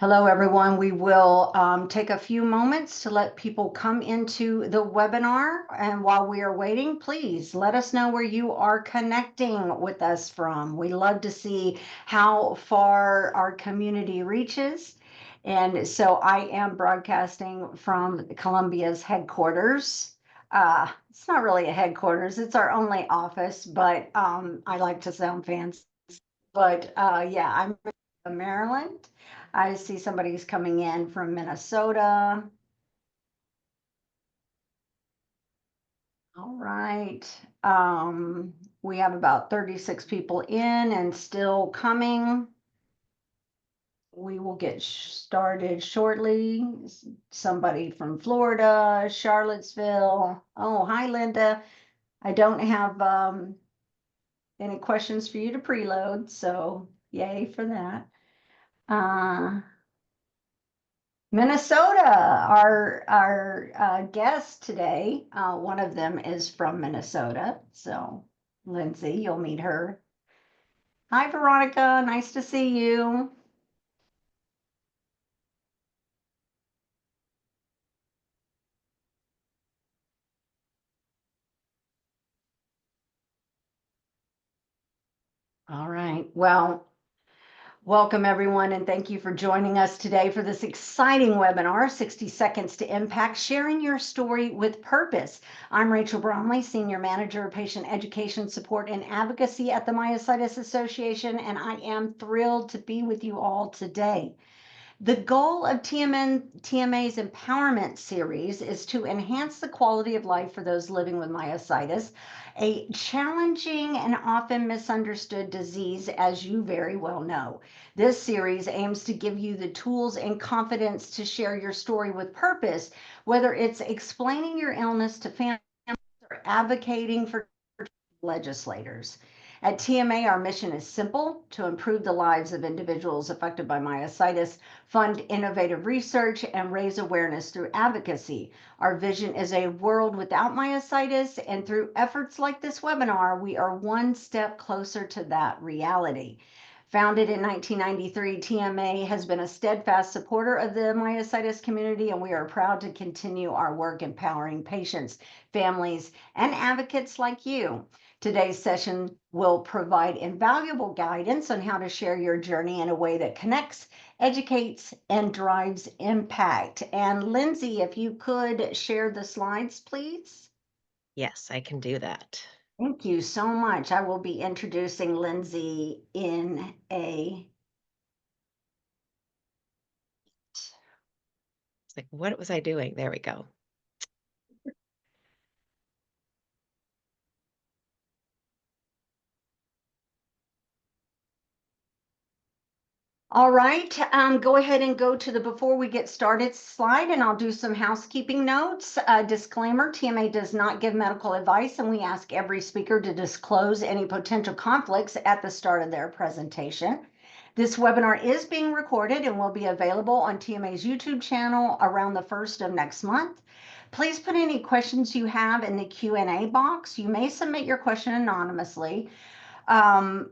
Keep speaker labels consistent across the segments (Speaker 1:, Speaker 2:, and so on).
Speaker 1: Hello, everyone. We will take a few moments to let people come into the webinar. And while we are waiting, please let us know where you are connecting with us from. We love to see how far our community reaches. And so I am broadcasting from Columbia's headquarters. It's not really a headquarters, it's our only office, but I like to sound fancy. But yeah, I'm in Maryland. I see somebody's coming in from Minnesota. All right. We have about 36 people in and still coming. We will get started shortly. Somebody from Florida, Charlottesville. Oh, hi, Linda. I don't have any questions for you to preload, so yay for that. Minnesota, our guest today, one of them is from Minnesota. So Lindsay, you'll meet her. Hi, Veronica. Nice to see you. All right. Well, welcome everyone, and thank you for joining us today for this exciting webinar, 60 Seconds to Impact, Sharing Your Story with Purpose. I'm Rachel Bromley, Senior Manager of Patient Education Support and Advocacy at the Myositis Association, and I am thrilled to be with you all today. The goal of TMA's Empowerment Series is to enhance the quality of life for those living with myositis, a challenging and often misunderstood disease, as you very well know. This series aims to give you the tools and confidence to share your story with purpose, whether it's explaining your illness to families or advocating for legislators. At TMA, our mission is simple: to improve the lives of individuals affected by myositis, fund innovative research, and raise awareness through advocacy. Our vision is a world without myositis, and through efforts like this webinar, we are one step closer to that reality. Founded in 1993, TMA has been a steadfast supporter of the myositis community, and we are proud to continue our work empowering patients, families, and advocates like you. Today's session will provide invaluable guidance on how to share your journey in a way that connects, educates, and drives impact. And Lindsay, if you could share the slides, please.
Speaker 2: Yes, I can do that.
Speaker 1: Thank you so much. I will be introducing Lindsay in a...
Speaker 2: It's like, what was I doing? There we go.
Speaker 1: All right, go ahead and go to the before we get started slide, and I'll do some housekeeping notes. Disclaimer, TMA does not give medical advice, and we ask every speaker to disclose any potential conflicts at the start of their presentation. This webinar is being recorded and will be available on TMA's YouTube channel around the 1st of next month. Please put any questions you have in the Q&A box. You may submit your question anonymously.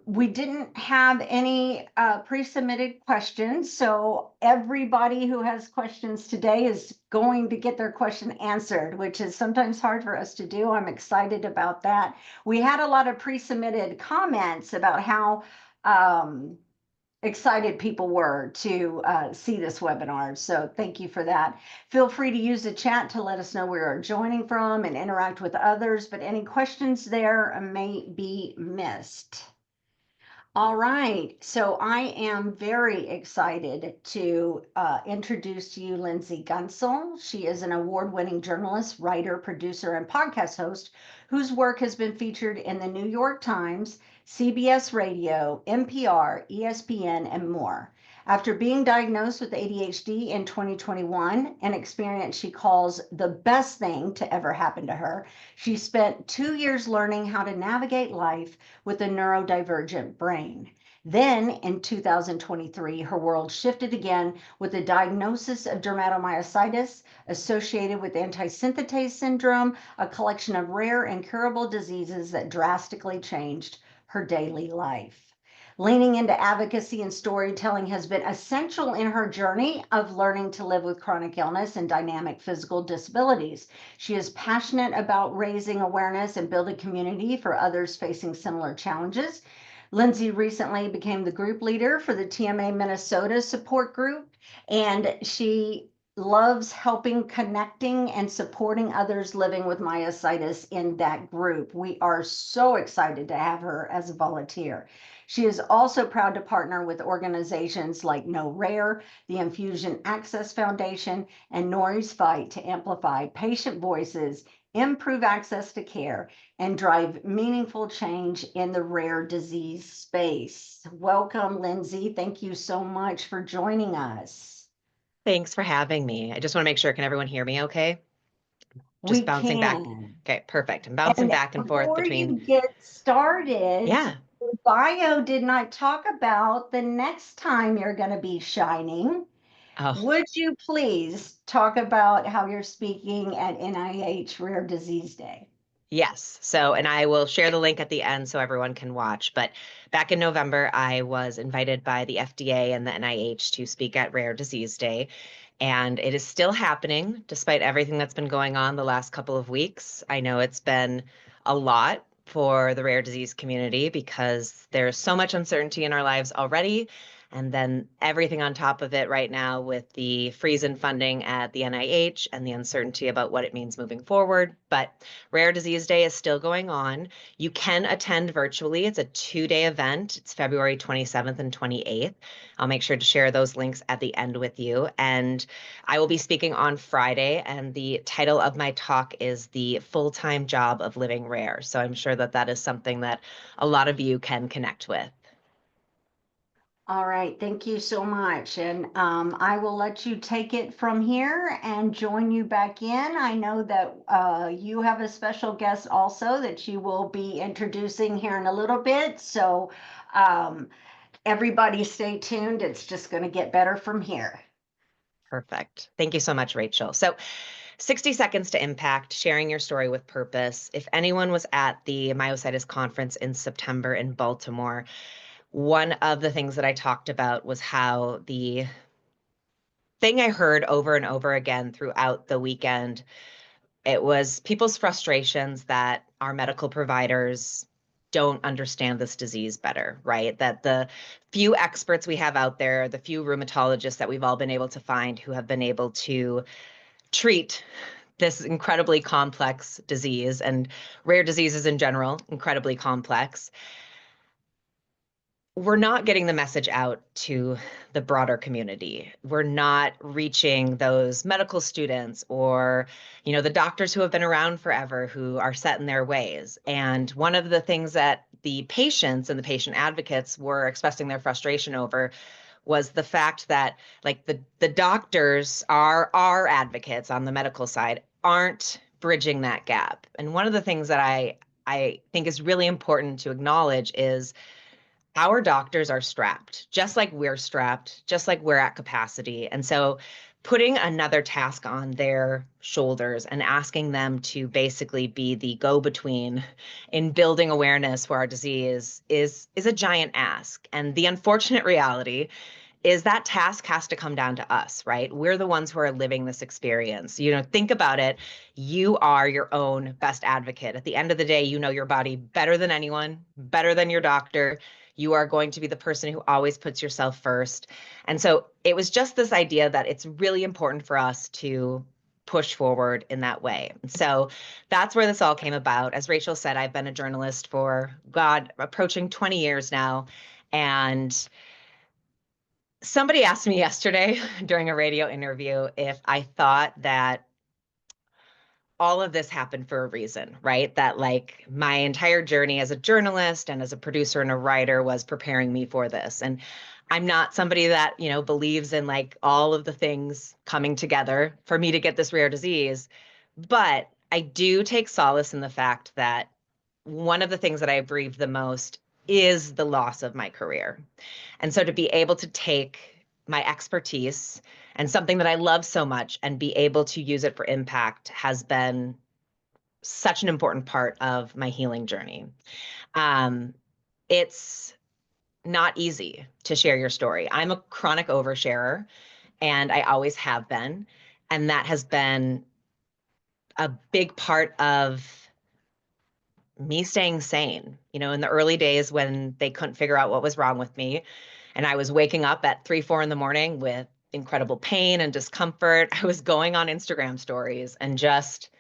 Speaker 1: We didn't have any pre-submitted questions, so everybody who has questions today is going to get their question answered, which is sometimes hard for us to do. I'm excited about that. We had a lot of pre-submitted comments about how excited people were to see this webinar. So thank you for that. Feel free to use the chat to let us know where you're joining from and interact with others, but any questions there may be missed. All right, so I am very excited to introduce to you Lindsay Guentzel. She is an award-winning journalist, writer, producer, and podcast host whose work has been featured in the New York Times, CBS Radio, NPR, ESPN, and more. After being diagnosed with ADHD in 2021, an experience she calls the best thing to ever happen to her, she spent 2 years learning how to navigate life with a neurodivergent brain. Then in 2023, her world shifted again with a diagnosis of dermatomyositis associated with antisynthetase syndrome, a collection of rare and curable diseases that drastically changed her daily life. Leaning into advocacy and storytelling has been essential in her journey of learning to live with chronic illness and dynamic physical disabilities. She is passionate about raising awareness and building community for others facing similar challenges. Lindsay recently became the group leader for the TMA Minnesota support group, and she loves helping, connecting, and supporting others living with myositis in that group. We are so excited to have her as a volunteer. She is also proud to partner with organizations like No Rare, the Infusion Access Foundation, and Nori's Fight to amplify patient voices, improve access to care, and drive meaningful change in the rare disease space. Welcome, Lindsay. Thank you so much for joining us.
Speaker 2: Thanks for having me. I just want to make sure, can everyone hear me okay? Just
Speaker 1: We
Speaker 2: bouncing back.
Speaker 1: can.
Speaker 2: Okay, perfect. I'm bouncing
Speaker 1: And
Speaker 2: back and forth
Speaker 1: before
Speaker 2: between,
Speaker 1: you get started,
Speaker 2: yeah.
Speaker 1: your bio did not talk about the next time you're going to be shining.
Speaker 2: Oh,
Speaker 1: Would you please talk about how you're speaking at NIH Rare Disease Day?
Speaker 2: yes. So, and I will share the link at the end so everyone can watch. But back in November, I was invited by the FDA and the NIH to speak at Rare Disease Day. And it is still happening despite everything that's been going on the last couple of weeks. I know it's been a lot for the rare disease community because there's so much uncertainty in our lives already. And then everything on top of it right now with the freeze in funding at the NIH and the uncertainty about what it means moving forward. But Rare Disease Day is still going on. You can attend virtually. It's a 2-day event. It's February 27th and 28th. I'll make sure to share those links at the end with you. And I will be speaking on Friday, and the title of my talk is The Full-Time Job of Living Rare. So I'm sure that that is something that a lot of you can connect with.
Speaker 1: All right, thank you so much. And I will let you take it from here and join you back in. I know that you have a special guest also that you will be introducing here in a little bit. So um, everybody stay tuned. It's just going to get better from here.
Speaker 2: Perfect. Thank you so much, Rachel. So 60 seconds to impact, sharing your story with purpose. If anyone was at the Myositis conference in September in Baltimore, one of the things that I talked about was how the thing I heard over and over again throughout the weekend, it was people's frustrations that our medical providers don't understand this disease better, right? That the few experts we have out there, the few rheumatologists that we've all been able to find who have been able to treat this incredibly complex disease and rare diseases in general, incredibly complex, we're not getting the message out to the broader community. We're not reaching those medical students or, the doctors who have been around forever who are set in their ways. And one of the things that the patients and the patient advocates were expressing their frustration over was the fact that like the doctors are our advocates on the medical side aren't bridging that gap. And one of the things that I think is really important to acknowledge is our doctors are strapped, just like we're strapped, just like we're at capacity. And so putting another task on their shoulders and asking them to basically be the go-between in building awareness for our disease is a giant ask. And the unfortunate reality is that task has to come down to us, right? We're the ones who are living this experience. Think about it. You are your own best advocate. At the end of the day, you know your body better than anyone, better than your doctor. You are going to be the person who always puts yourself first. And so it was just this idea that it's really important for us to push forward in that way. So that's where this all came about. As Rachel said, I've been a journalist for, God, approaching 20 years now. And somebody asked me yesterday during a radio interview if I thought that all of this happened for a reason, right? That like my entire journey as a journalist and as a producer and a writer was preparing me for this. And I'm not somebody that, believes in like all of the things coming together for me to get this rare disease. But I do take solace in the fact that one of the things that I grieve the most is the loss of my career. And so to be able to take my expertise and something that I love so much and be able to use it for impact has been such an important part of my healing journey. It's not easy to share your story. I'm a chronic oversharer, and I always have been. And that has been a big part of me staying sane. In the early days when they couldn't figure out what was wrong with me, and I was waking up at 3, 4 in the morning with incredible pain and discomfort, I was going on Instagram stories and just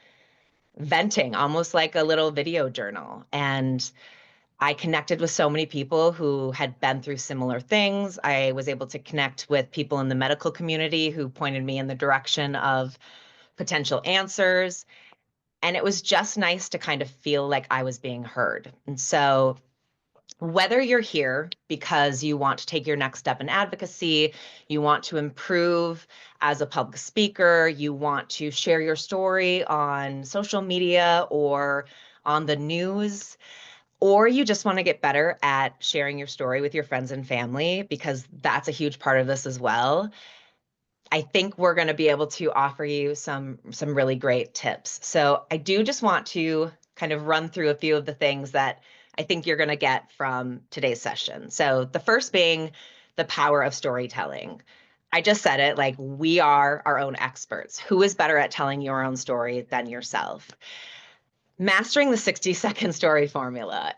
Speaker 2: venting, almost like a little video journal. And I connected with so many people who had been through similar things. I was able to connect with people in the medical community who pointed me in the direction of potential answers. And it was just nice to kind of feel like I was being heard. And so whether you're here because you want to take your next step in advocacy, you want to improve as a public speaker, you want to share your story on social media or on the news, or you just want to get better at sharing your story with your friends and family, because that's a huge part of this as well, I think we're going to be able to offer you some really great tips. So I do just want to kind of run through a few of the things that I think you're going to get from today's session. So the first being the power of storytelling. I just said it, like, we are our own experts. Who is better at telling your own story than yourself? Mastering the 60-second story formula.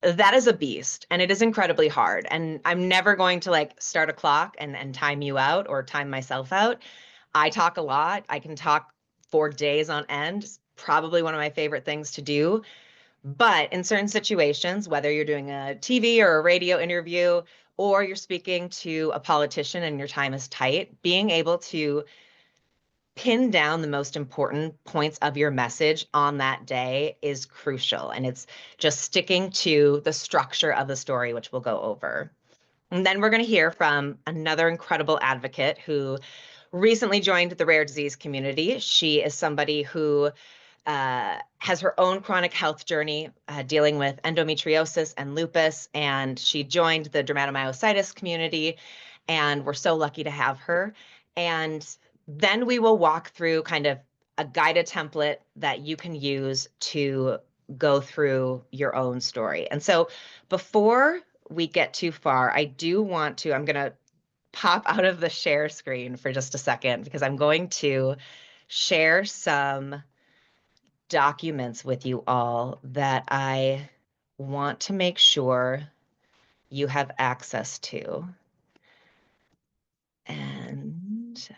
Speaker 2: That is a beast, and it is incredibly hard. And I'm never going to start a clock and time you out or time myself out. I talk a lot. I can talk for days on end. It's probably one of my favorite things to do. But in certain situations, whether you're doing a TV or a radio interview, or you're speaking to a politician and your time is tight, being able to pin down the most important points of your message on that day is crucial. And it's just sticking to the structure of the story, which we'll go over. And then we're going to hear from another incredible advocate who recently joined the rare disease community. She is somebody who has her own chronic health journey dealing with endometriosis and lupus, and she joined the Dermatomyositis community, and we're so lucky to have her. And then we will walk through kind of a guided template that you can use to go through your own story. And so before we get too far, I do want to, I'm going to pop out of the share screen for just a second, because I'm going to share some documents with you all that I want to make sure you have access to. And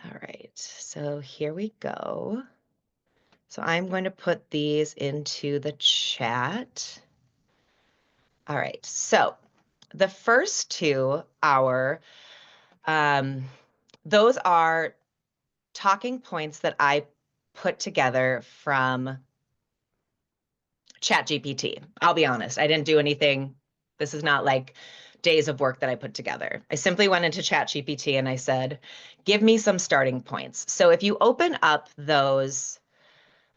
Speaker 2: all right, so here we go. So I'm going to put these into the chat. All right, so the first two are, those are talking points that I put together from ChatGPT. I'll be honest, I didn't do anything. This is not like days of work that I put together. I simply went into ChatGPT and I said, give me some starting points. So if you open up those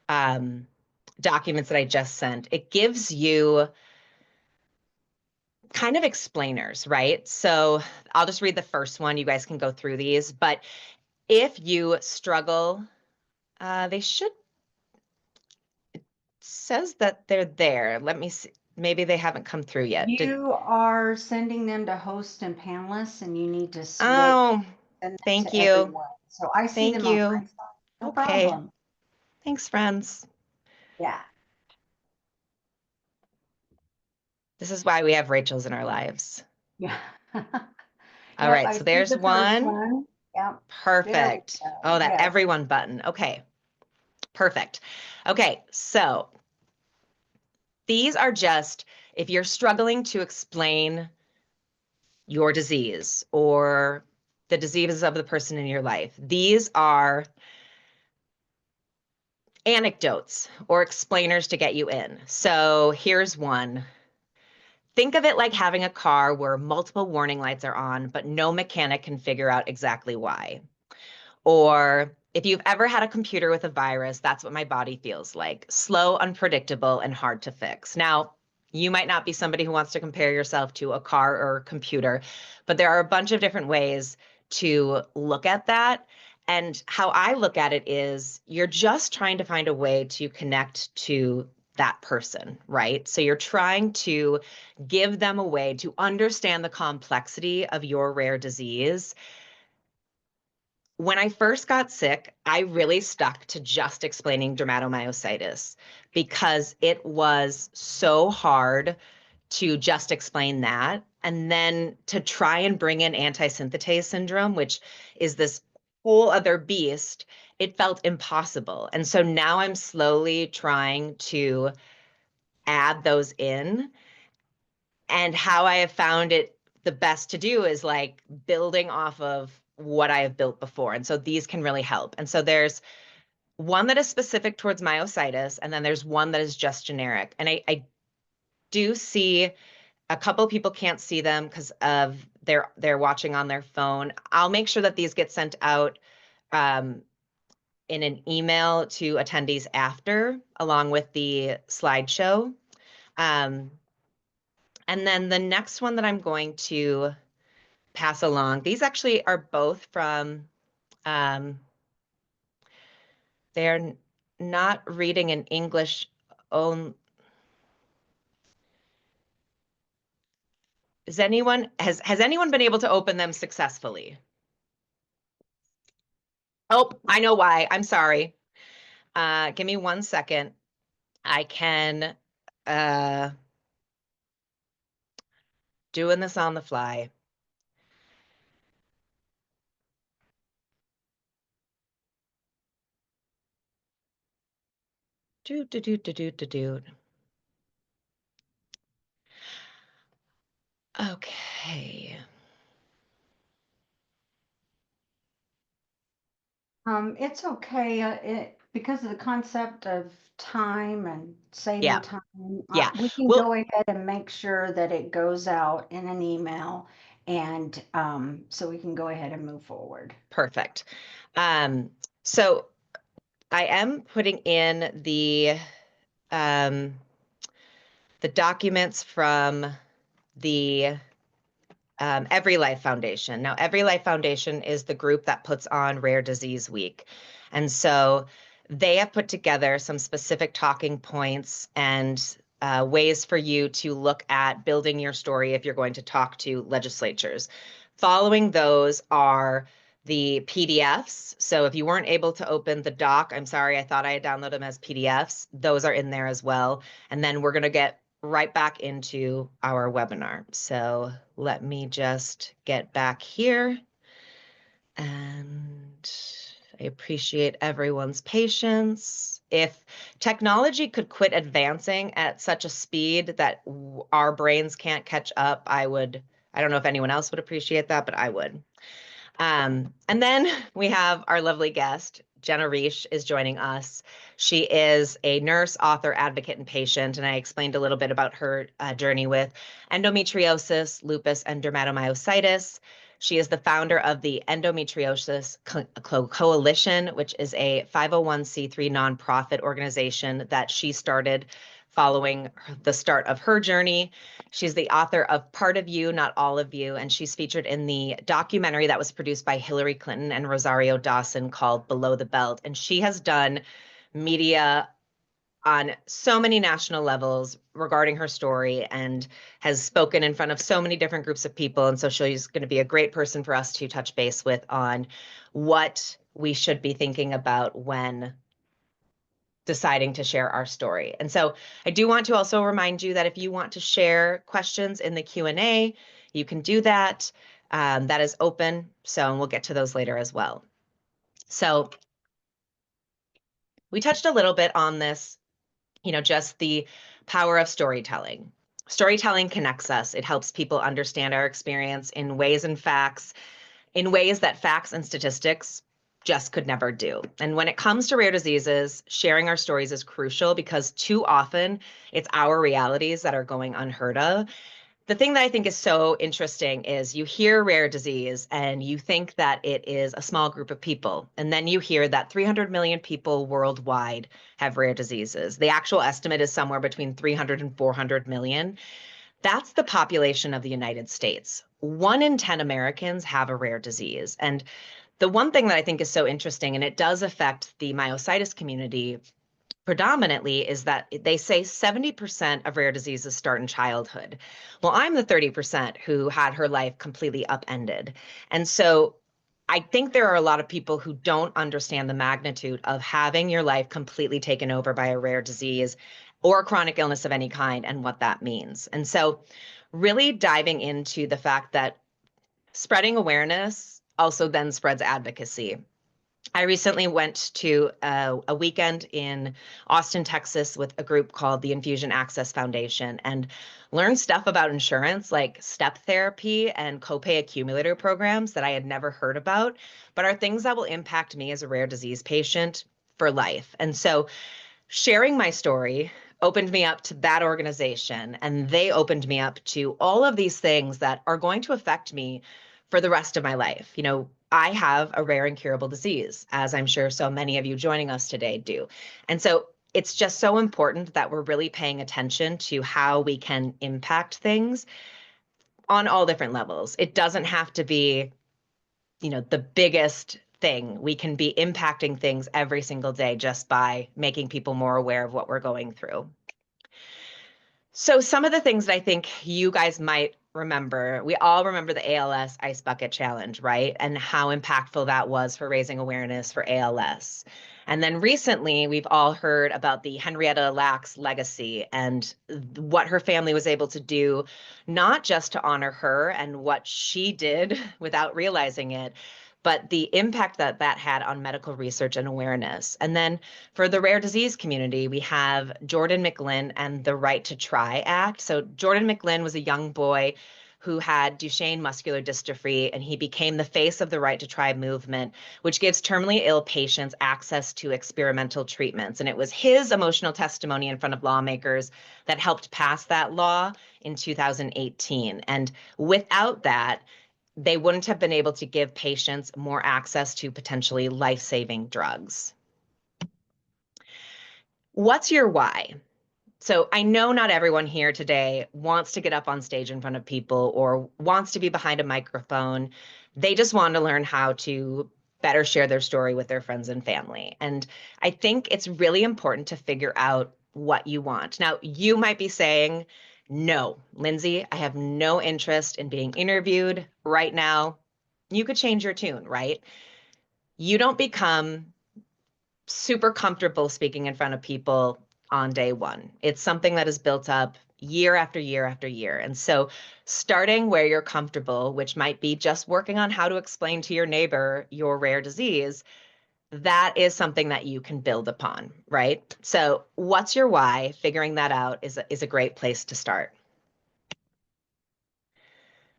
Speaker 2: documents that I just sent, it gives you kind of explainers, right? So I'll just read the first one. You guys can go through these. But if you struggle, they should, it says that they're there. Let me see. Maybe they haven't come through yet.
Speaker 1: You are sending them to hosts and panelists, and you need to switch
Speaker 2: Oh,
Speaker 1: send them
Speaker 2: thank
Speaker 1: to
Speaker 2: you.
Speaker 1: everyone. So I see
Speaker 2: Thank
Speaker 1: them on my
Speaker 2: you.
Speaker 1: side. No
Speaker 2: Okay.
Speaker 1: problem.
Speaker 2: Thanks, friends.
Speaker 1: Yeah.
Speaker 2: This is why we have Rachel's in our lives.
Speaker 1: Yeah.
Speaker 2: All
Speaker 1: Yep,
Speaker 2: right,
Speaker 1: I
Speaker 2: so
Speaker 1: see
Speaker 2: there's
Speaker 1: the first
Speaker 2: one.
Speaker 1: one. Yep. There we
Speaker 2: Perfect.
Speaker 1: go.
Speaker 2: Oh, that
Speaker 1: Yes.
Speaker 2: everyone button. Okay, perfect. Okay, so these are just, if you're struggling to explain your disease or the diseases of the person in your life, these are anecdotes or explainers to get you in. So here's one. Think of it like having a car where multiple warning lights are on, but no mechanic can figure out exactly why. Or if you've ever had a computer with a virus, that's what my body feels like: slow, unpredictable, and hard to fix. Now, you might not be somebody who wants to compare yourself to a car or a computer, but there are a bunch of different ways to look at that. And how I look at it is you're just trying to find a way to connect to that person, right? So you're trying to give them a way to understand the complexity of your rare disease. When I first got sick, I really stuck to just explaining dermatomyositis because it was so hard to just explain that. And then to try and bring in antisynthetase syndrome, which is this whole other beast, it felt impossible. And so now I'm slowly trying to add those in. And how I have found it the best to do is like building off of what I have built before. And so these can really help. And so there's one that is specific towards myositis, and then there's one that is just generic. And I do see a couple of people can't see them because of they're watching on their phone. I'll make sure that these get sent out in an email to attendees after, along with the slideshow. And then the next one that I'm going to pass along, these actually are both from, they're not reading in English. Has anyone been able to open them successfully? Oh, I know why. I'm sorry. Give me 1 second. I can doing this on the fly. Do. Okay.
Speaker 1: It's okay. Because of the concept of time and saving
Speaker 2: Yeah.
Speaker 1: time,
Speaker 2: Yeah.
Speaker 1: we can
Speaker 2: Well,
Speaker 1: go ahead and make sure that it goes out in an email, and so we can go ahead and move forward.
Speaker 2: perfect. So I am putting in the documents from the Every Life Foundation. Now, Every Life Foundation is the group that puts on Rare Disease Week. And so they have put together some specific talking points and ways for you to look at building your story if you're going to talk to legislatures. Following those are the PDFs. So if you weren't able to open the doc, I'm sorry, I thought I had downloaded them as PDFs. Those are in there as well. And then we're going to get right back into our webinar. So let me just get back here. And I appreciate everyone's patience. If technology could quit advancing at such a speed that our brains can't catch up, I don't know if anyone else would appreciate that, but I would. And then we have our lovely guest, Jenna Reish is joining us. She is a nurse, author, advocate, and patient, and I explained a little bit about her journey with endometriosis, lupus, and dermatomyositis. She is the founder of the Endometriosis Coalition, which is a 501c3 nonprofit organization that she started following the start of her journey. She's the author of Part of You, Not All of You, and she's featured in the documentary that was produced by Hillary Clinton and Rosario Dawson called Below the Belt. And she has done media on so many national levels regarding her story and has spoken in front of so many different groups of people. And so she's going to be a great person for us to touch base with on what we should be thinking about when deciding to share our story. And so I do want to also remind you that if you want to share questions in the Q&A, you can do that. That is open. So we'll get to those later as well. So we touched a little bit on this, just the power of storytelling. Storytelling connects us. It helps people understand our experience in ways that facts and statistics just could never do. And when it comes to rare diseases, sharing our stories is crucial because too often it's our realities that are going unheard of. The thing that I think is so interesting is you hear rare disease and you think that it is a small group of people. And then you hear that 300 million people worldwide have rare diseases. The actual estimate is somewhere between 300 and 400 million. That's the population of the United States. 1 in 10 Americans have a rare disease. And the one thing that I think is so interesting, and it does affect the myositis community, predominantly is that they say 70% of rare diseases start in childhood. Well, I'm the 30% who had her life completely upended. And so I think there are a lot of people who don't understand the magnitude of having your life completely taken over by a rare disease or a chronic illness of any kind and what that means. And so really diving into the fact that spreading awareness also then spreads advocacy. I recently went to a weekend in Austin, Texas with a group called the Infusion Access Foundation and learned stuff about insurance like step therapy and copay accumulator programs that I had never heard about, but are things that will impact me as a rare disease patient for life. And so sharing my story opened me up to that organization, and they opened me up to all of these things that are going to affect me for the rest of my life. I have a rare incurable disease, as I'm sure so many of you joining us today do. And so it's just so important that we're really paying attention to how we can impact things on all different levels. It doesn't have to be, the biggest thing. We can be impacting things every single day just by making people more aware of what we're going through. So some of the things that I think you guys might remember, we all remember the ALS Ice Bucket Challenge, right? And how impactful that was for raising awareness for ALS. And then recently, we've all heard about the Henrietta Lacks legacy and what her family was able to do, not just to honor her and what she did without realizing it, but the impact that that had on medical research and awareness. And then for the rare disease community, we have Jordan McLynn and the Right to Try Act. So Jordan McLynn was a young boy who had Duchenne muscular dystrophy, and he became the face of the Right to Try movement, which gives terminally ill patients access to experimental treatments. And it was his emotional testimony in front of lawmakers that helped pass that law in 2018. And without that, they wouldn't have been able to give patients more access to potentially life-saving drugs. What's your why? So I know not everyone here today wants to get up on stage in front of people or wants to be behind a microphone. They just want to learn how to better share their story with their friends and family. And I think it's really important to figure out what you want. Now, you might be saying, no, Lindsay, I have no interest in being interviewed right now. You could change your tune, right? You don't become super comfortable speaking in front of people on day one. It's something that is built up year after year after year. And so starting where you're comfortable, which might be just working on how to explain to your neighbor your rare disease, that is something that you can build upon, right? So what's your why? Figuring that out is a great place to start.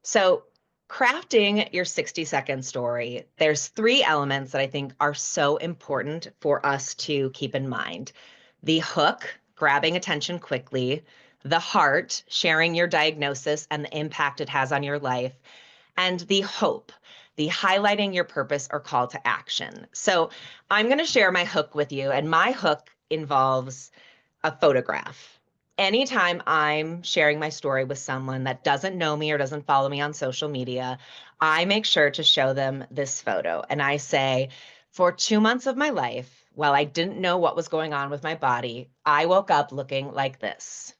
Speaker 2: So crafting your 60-second story, there's 3 elements that I think are so important for us to keep in mind. The hook, grabbing attention quickly, the heart, sharing your diagnosis and the impact it has on your life, and the hope, the highlighting your purpose or call to action. So I'm going to share my hook with you, and my hook involves a photograph. Anytime I'm sharing my story with someone that doesn't know me or doesn't follow me on social media, I make sure to show them this photo. And I say, for 2 months of my life, while I didn't know what was going on with my body, I woke up looking like this.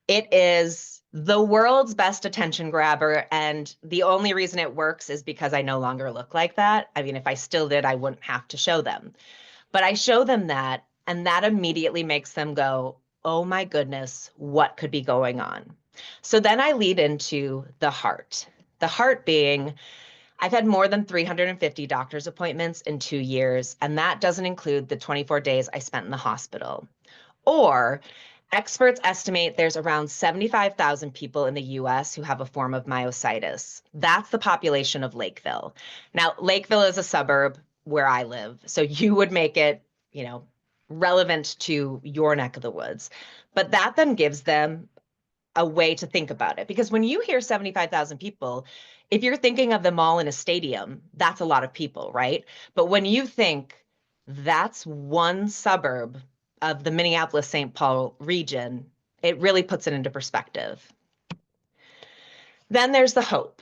Speaker 2: It is the world's best attention grabber, and the only reason it works is because I no longer look like that. I mean, if I still did, I wouldn't have to show them. But I show them that, and that immediately makes them go, oh my goodness, what could be going on? So then I lead into the heart. The heart being, I've had more than 350 doctor's appointments in 2 years, and that doesn't include the 24 days I spent in the hospital. Or experts estimate there's around 75,000 people in the US who have a form of myositis. That's the population of Lakeville. Now, Lakeville is a suburb where I live, so you would make it, relevant to your neck of the woods. But that then gives them a way to think about it. Because when you hear 75,000 people, if you're thinking of them all in a stadium, that's a lot of people, right? But when you think that's one suburb of the Minneapolis-St. Paul region, it really puts it into perspective. Then there's the hope.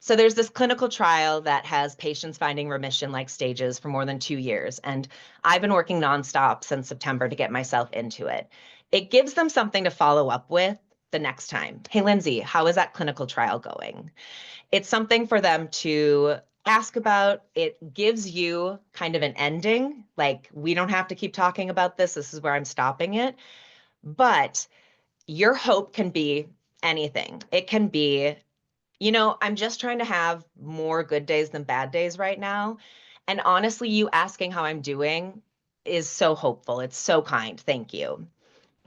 Speaker 2: So there's this clinical trial that has patients finding remission-like stages for more than 2 years, and I've been working nonstop since September to get myself into it. It gives them something to follow up with the next time. Hey, Lindsay, how is that clinical trial going? It's something for them to ask about. It gives you kind of an ending, like, we don't have to keep talking about this. This is where I'm stopping it. But your hope can be anything. It can be, I'm just trying to have more good days than bad days right now. And honestly, you asking how I'm doing is so hopeful. It's so kind. Thank you.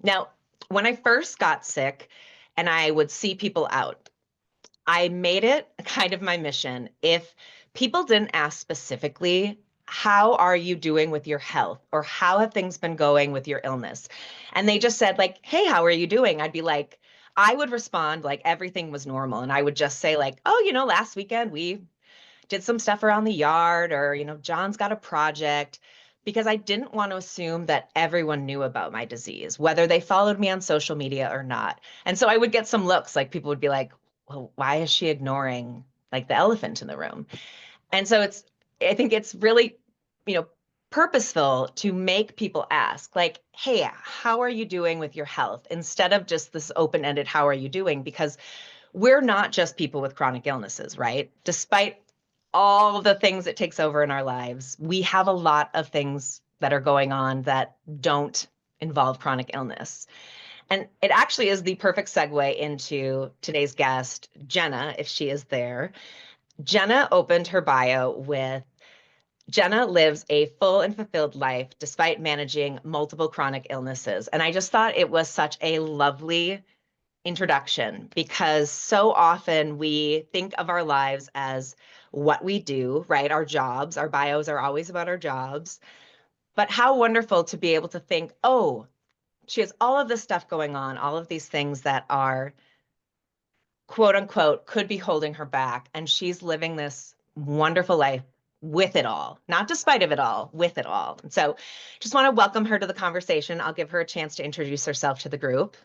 Speaker 2: Now, when I first got sick and I would see people out, I made it kind of my mission. If people didn't ask specifically, how are you doing with your health? Or how have things been going with your illness? And they just said, like, hey, how are you doing? I'd be like, I would respond like everything was normal. And I would just say, like, oh, last weekend we did some stuff around the yard, or, John's got a project, because I didn't want to assume that everyone knew about my disease, whether they followed me on social media or not. And so I would get some looks, like people would be like, well, why is she ignoring like the elephant in the room? And so I think it's really, you know, purposeful to make people ask, like, hey, how are you doing with your health? Instead of just this open-ended, how are you doing? Because we're not just people with chronic illnesses, right? Despite all the things it takes over in our lives, we have a lot of things that are going on that don't involve chronic illness. And it actually is the perfect segue into today's guest, Jenna, if she is there. Jenna opened her bio with, Jenna lives a full and fulfilled life despite managing multiple chronic illnesses. And I just thought it was such a lovely introduction, because so often we think of our lives as what we do, right? Our jobs, our bios are always about our jobs. But how wonderful to be able to think, oh, she has all of this stuff going on, all of these things that are, quote unquote, could be holding her back. And she's living this wonderful life with it all, not despite of it all, with it all. And so just want to welcome her to the conversation. I'll give her a chance to introduce herself to the group.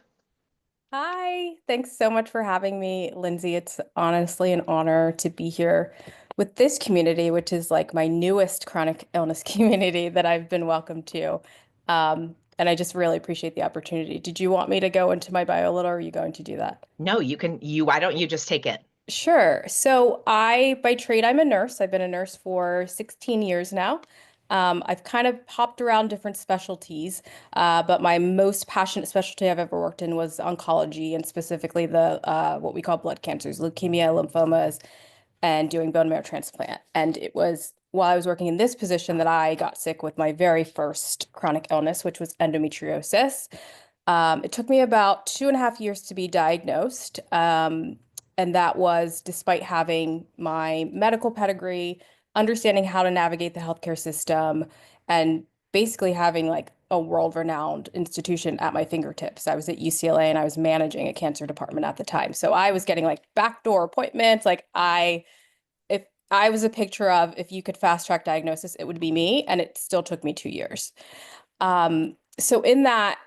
Speaker 3: Hi, thanks so much for having me, Lindsay. It's honestly an honor to be here with this community, which is like my newest chronic illness community that I've been welcomed to. And I just really appreciate the opportunity. Did you want me to go into my bio a little, or are you going to do that?
Speaker 2: No, why don't you just take it?
Speaker 3: Sure. So by trade, I'm a nurse. I've been a nurse for 16 years now. I've kind of hopped around different specialties, but my most passionate specialty I've ever worked in was oncology, and specifically the what we call blood cancers, leukemia, lymphomas, and doing bone marrow transplant. And it was while I was working in this position that I got sick with my very first chronic illness, which was endometriosis. It took me about 2.5 years to be diagnosed. And that was despite having my medical pedigree, understanding how to navigate the healthcare system, and basically having like a world-renowned institution at my fingertips. I was at UCLA and I was managing a cancer department at the time. So I was getting like backdoor appointments. If I was a picture of if you could fast track diagnosis, it would be me. And it still took me 2 years. So in that,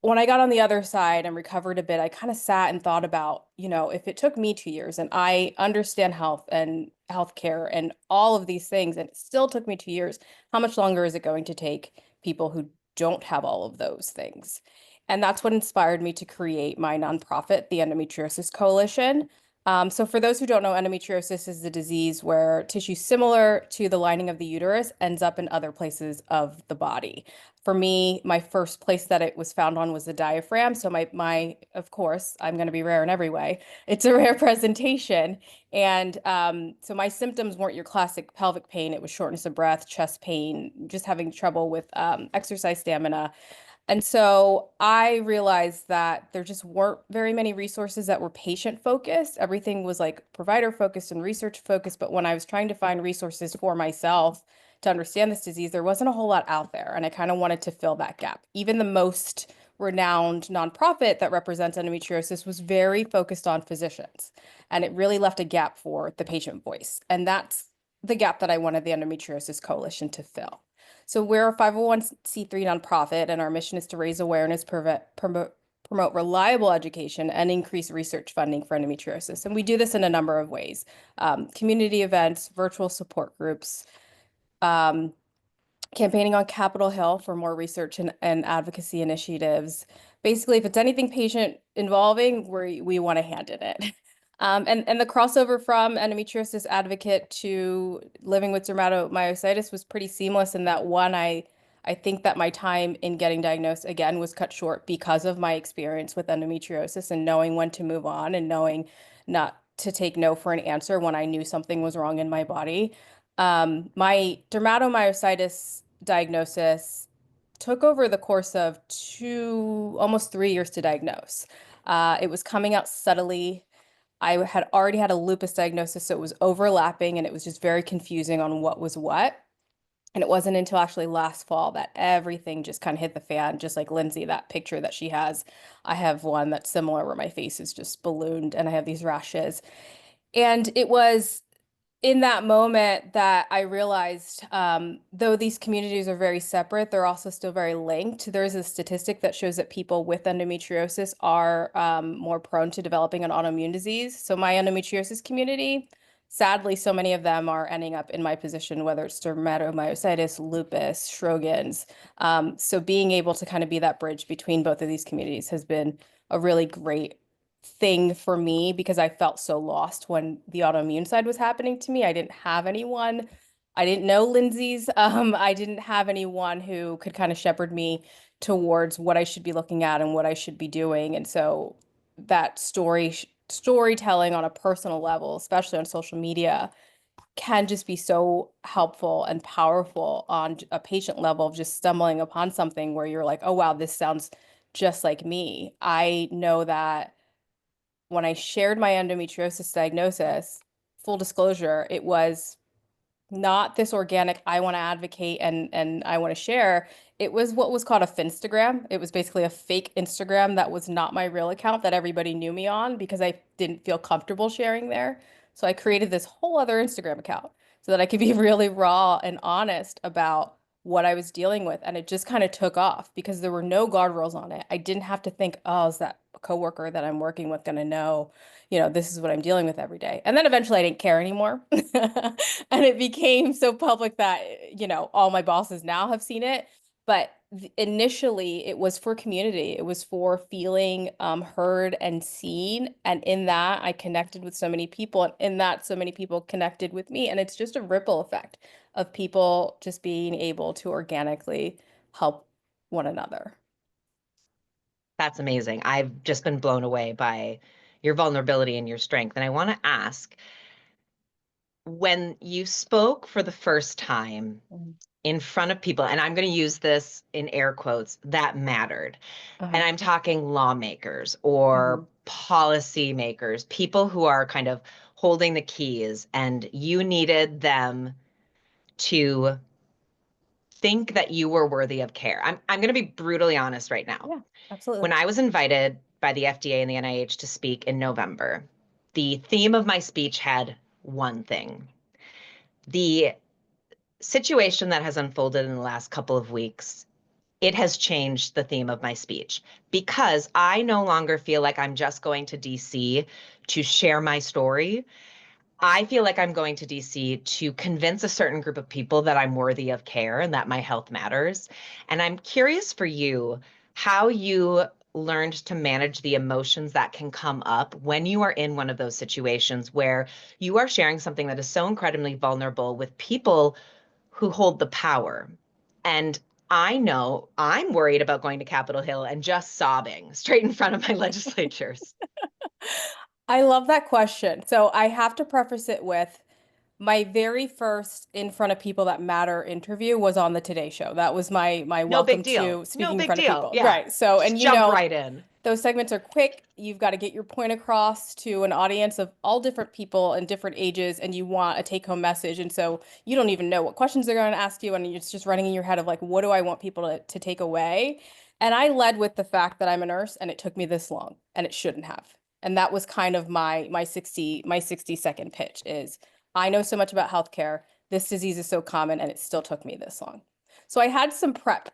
Speaker 3: when I got on the other side and recovered a bit, I kind of sat and thought about, if it took me 2 years and I understand health and healthcare and all of these things, and it still took me 2 years, how much longer is it going to take people who don't have all of those things? And that's what inspired me to create my nonprofit, the Endometriosis Coalition. So for those who don't know, endometriosis is the disease where tissue similar to the lining of the uterus ends up in other places of the body. For me, my first place that it was found on was the diaphragm. So of course, I'm going to be rare in every way. It's a rare presentation. And so my symptoms weren't your classic pelvic pain. It was shortness of breath, chest pain, just having trouble with exercise stamina. And so I realized that there just weren't very many resources that were patient focused. Everything was like provider focused and research focused. But when I was trying to find resources for myself to understand this disease, there wasn't a whole lot out there. And I kind of wanted to fill that gap. Even the most renowned nonprofit that represents endometriosis was very focused on physicians. And it really left a gap for the patient voice. And that's the gap that I wanted the Endometriosis Coalition to fill. So we're a 501c3 nonprofit, and our mission is to raise awareness, promote reliable education, and increase research funding for endometriosis. And we do this in a number of ways: community events, virtual support groups, campaigning on Capitol Hill for more research and advocacy initiatives. Basically, if it's anything patient involving, we want a hand in it. And the crossover from endometriosis advocate to living with dermatomyositis was pretty seamless in that one, I think that my time in getting diagnosed again was cut short because of my experience with endometriosis and knowing when to move on and knowing not to take no for an answer when I knew something was wrong in my body. My dermatomyositis diagnosis took over the course of almost 3 years to diagnose. It was coming out subtly. I had already had a lupus diagnosis, so it was overlapping and it was just very confusing on what was what. And it wasn't until actually last fall that everything just kind of hit the fan, just like Lindsay, that picture that she has. I have one that's similar where my face is just ballooned and I have these rashes. And it was in that moment that I realized, though these communities are very separate, they're also still very linked. There's a statistic that shows that people with endometriosis are more prone to developing an autoimmune disease. So my endometriosis community, sadly, so many of them are ending up in my position, whether it's dermatomyositis, lupus, Sjogren's. So being able to kind of be that bridge between both of these communities has been a really great thing for me because I felt so lost when the autoimmune side was happening to me. I didn't have anyone. I didn't know Lindsay's. I didn't have anyone who could kind of shepherd me towards what I should be looking at and what I should be doing. And so that storytelling on a personal level, especially on social media, can just be so helpful and powerful on a patient level of just stumbling upon something where you're like, oh, wow, this sounds just like me. I know that when I shared my endometriosis diagnosis, full disclosure, it was not this organic, I want to advocate and I want to share. It was what was called a Finstagram. It was basically a fake Instagram that was not my real account that everybody knew me on because I didn't feel comfortable sharing there. So I created this whole other Instagram account so that I could be really raw and honest about what I was dealing with. And it just kind of took off because there were no guardrails on it. I didn't have to think, oh, is that coworker that I'm working with going to know, this is what I'm dealing with every day. And then eventually I didn't care anymore. And it became so public that, all my bosses now have seen it. But initially it was for community. It was for feeling heard and seen. And in that, I connected with so many people. And in that, so many people connected with me. And it's just a ripple effect of people just being able to organically help one another.
Speaker 2: That's amazing. I've just been blown away by your vulnerability and your strength. And I want to ask, when you spoke for the first time in front of people, and I'm going to use this in air quotes, that mattered. And I'm talking lawmakers or policy makers, people who are kind of holding the keys, and you needed them to think that you were worthy of care. I'm going to be brutally honest right now.
Speaker 3: Yeah, absolutely.
Speaker 2: When I was invited by the FDA and the NIH to speak in November, the theme of my speech had one thing. The situation that has unfolded in the last couple of weeks, it has changed the theme of my speech because I no longer feel like I'm just going to DC to share my story. I feel like I'm going to DC to convince a certain group of people that I'm worthy of care and that my health matters. And I'm curious for you how you learned to manage the emotions that can come up when you are in one of those situations where you are sharing something that is so incredibly vulnerable with people who hold the power. And I know I'm worried about going to Capitol Hill and just sobbing straight in front of my legislatures.
Speaker 3: I love that question. So I have to preface it with my very first in front of people that matter interview was on the Today Show. That was my
Speaker 2: No
Speaker 3: welcome
Speaker 2: big deal.
Speaker 3: to speaking
Speaker 2: No
Speaker 3: in
Speaker 2: big
Speaker 3: front of
Speaker 2: deal.
Speaker 3: people.
Speaker 2: Yeah.
Speaker 3: Right. So,
Speaker 2: Just
Speaker 3: and
Speaker 2: jump right in.
Speaker 3: those segments are quick. You've got to get your point across to an audience of all different people and different ages, and you want a take-home message. And so you don't even know what questions they're going to ask you, and it's just running in your head of like, what do I want people to take away? And I led with the fact that I'm a nurse, and it took me this long, and it shouldn't have. And that was kind of my 60-second pitch is I know so much about healthcare. This disease is so common, and it still took me this long. So I had some prep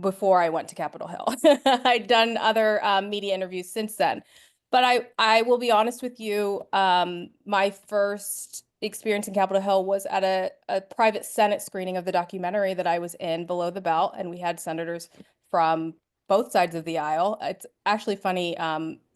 Speaker 3: before I went to Capitol Hill. I'd done other media interviews since then. But I will be honest with you, my first experience in Capitol Hill was at a private Senate screening of the documentary that I was in, Below the Belt, and we had senators from both sides of the aisle. It's actually funny,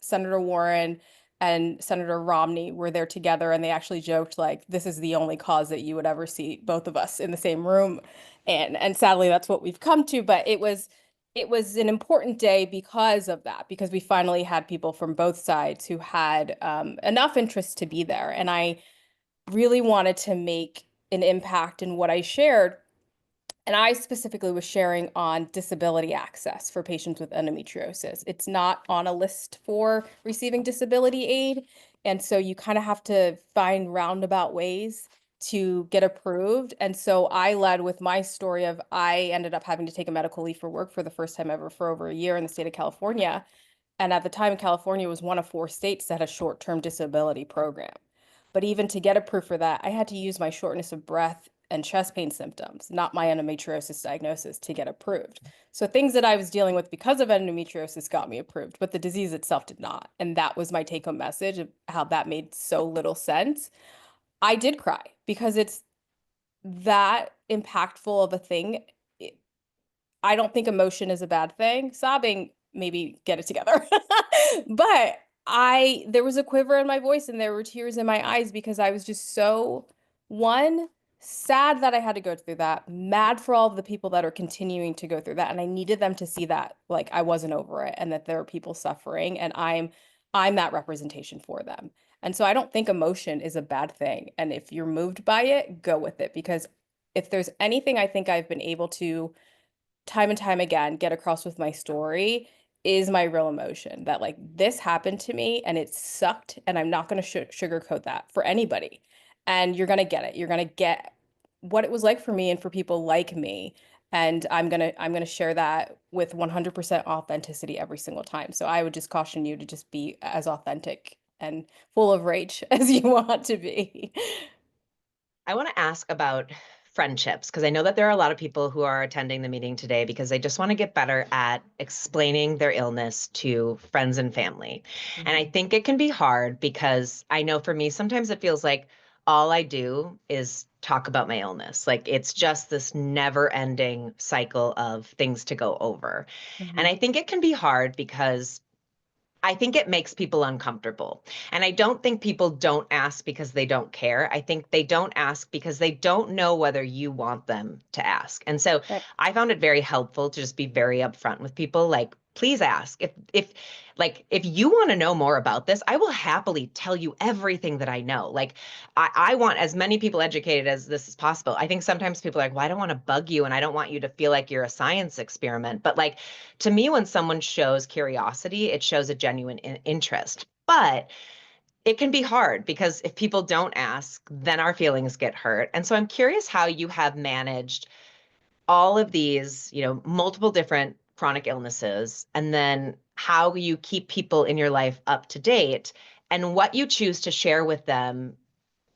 Speaker 3: Senator Warren and Senator Romney were there together, and they actually joked like, this is the only cause that you would ever see both of us in the same room. And sadly, that's what we've come to. But it was an important day because of that, because we finally had people from both sides who had enough interest to be there. And I really wanted to make an impact in what I shared. And I specifically was sharing on disability access for patients with endometriosis. It's not on a list for receiving disability aid. And so you kind of have to find roundabout ways to get approved. And so I led with my story of I ended up having to take a medical leave for work for the first time ever for over a year in the state of California. And at the time, California was one of 4 states that had a short-term disability program. But even to get approved for that, I had to use my shortness of breath and chest pain symptoms, not my endometriosis diagnosis, to get approved. So things that I was dealing with because of endometriosis got me approved, but the disease itself did not. And that was my take-home message of how that made so little sense. I did cry because it's that impactful of a thing. I don't think emotion is a bad thing. Sobbing, maybe get it together. But there was a quiver in my voice and there were tears in my eyes because I was just so, one, sad that I had to go through that, mad for all of the people that are continuing to go through that. And I needed them to see that, like, I wasn't over it and that there are people suffering and I'm that representation for them. And so I don't think emotion is a bad thing. And if you're moved by it, go with it. Because if there's anything I think I've been able to time and time again get across with my story is my real emotion that like this happened to me and it sucked and I'm not going to sugarcoat that for anybody. And you're going to get it. You're going to get what it was like for me and for people like me. And I'm going to share that with 100% authenticity every single time. So I would just caution you to just be as authentic and full of rage as you want to be.
Speaker 2: I want to ask about friendships because I know that there are a lot of people who are attending the meeting today because they just want to get better at explaining their illness to friends and family. And I think it can be hard because I know for me, sometimes it feels like all I do is talk about my illness. Like it's just this never ending cycle of things to go over. And I think it can be hard because I think it makes people uncomfortable. And I don't think people don't ask because they don't care. I think they don't ask because they don't know whether you want them to ask. And so
Speaker 3: Right.
Speaker 2: I found it very helpful to just be very upfront with people like, please ask. If you want to know more about this, I will happily tell you everything that I know. Like I want as many people educated as this is possible. I think sometimes people are like, well, I don't want to bug you and I don't want you to feel like you're a science experiment. But like to me, when someone shows curiosity, it shows a genuine interest. But it can be hard because if people don't ask, then our feelings get hurt. And so I'm curious how you have managed all of these, multiple different chronic illnesses, and then how you keep people in your life up to date and what you choose to share with them